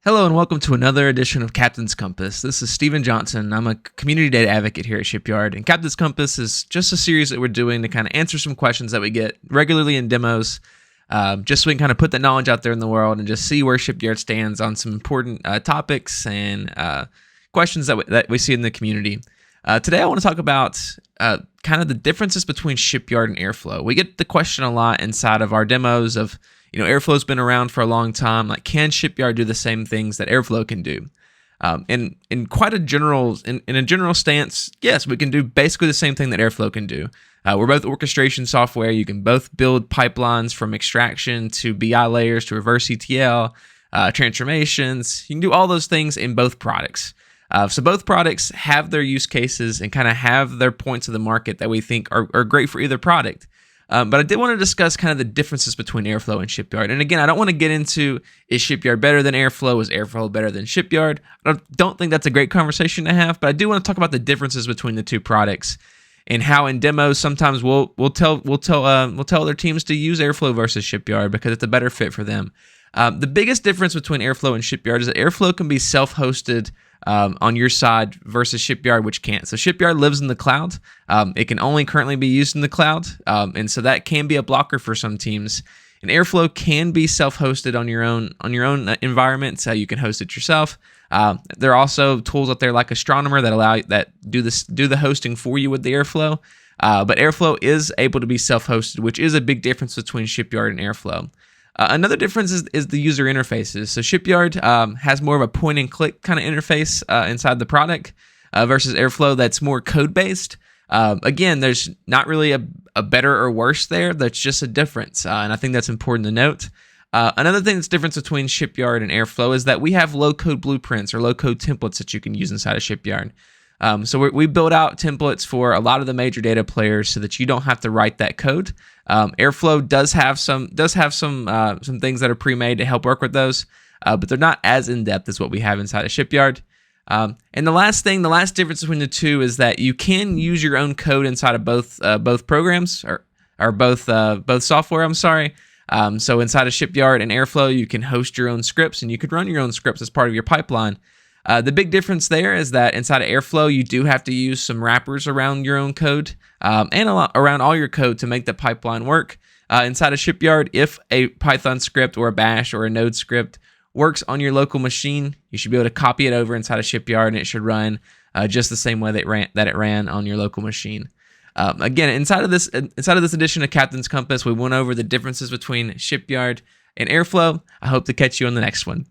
Hello and welcome to another edition of Captain's Compass. This is Steven Johnson. I'm a community data advocate here at Shipyard, and Captain's Compass is just a series that we're doing to kind of answer some questions that we get regularly in demos, just so we can kind of put that knowledge out there in the world and just see where Shipyard stands on some important topics and questions that we see in the community. Today I want to talk about kind of the differences between Shipyard and Airflow. We get the question a lot inside of our demos of, Airflow's been around for a long time. Like, can Shipyard do the same things that Airflow can do? In a general stance, yes, we can do basically the same thing that Airflow can do. We're both orchestration software. You can both build pipelines from extraction to BI layers to reverse ETL, transformations. You can do all those things in both products. So both products have their use cases and kind of have their points of the market that we think are great for either product. But I did want to discuss kind of the differences between Airflow and Shipyard. And again, I don't want to get into, is Shipyard better than Airflow? Is Airflow better than Shipyard? I don't think that's a great conversation to have, but I do want to talk about the differences between the two products and how in demos sometimes we'll tell other teams to use Airflow versus Shipyard because it's a better fit for them. The biggest difference between Airflow and Shipyard is that Airflow can be self-hosted on your side versus Shipyard, which can't. So Shipyard lives in the cloud. It can only currently be used in the cloud, and so that can be a blocker for some teams. And Airflow can be self-hosted on your own environment, so you can host it yourself. There are also tools out there like Astronomer that do the hosting for you with the Airflow. But Airflow is able to be self-hosted, which is a big difference between Shipyard and Airflow. Another difference is the user interfaces. So Shipyard has more of a point-and-click kind of interface inside the product versus Airflow that's more code-based. Again, there's not really a better or worse there. That's just a difference, and I think that's important to note. Another thing that's different between Shipyard and Airflow is that we have low-code blueprints or low-code templates that you can use inside of Shipyard. So we build out templates for a lot of the major data players so that you don't have to write that code. Airflow does have some things that are pre-made to help work with those, but they're not as in-depth as what we have inside of Shipyard. And the last difference between the two is that you can use your own code inside of both programs or both software. I'm sorry. So inside of Shipyard and Airflow, you can host your own scripts and you could run your own scripts as part of your pipeline. The big difference there is that inside of Airflow, you do have to use some wrappers around your own code and around all your code to make the pipeline work. Inside of Shipyard, if a Python script or a Bash or a Node script works on your local machine, you should be able to copy it over inside of Shipyard, and it should run just the same way that it ran on your local machine. Again, inside of this edition of Captain's Compass, we went over the differences between Shipyard and Airflow. I hope to catch you on the next one.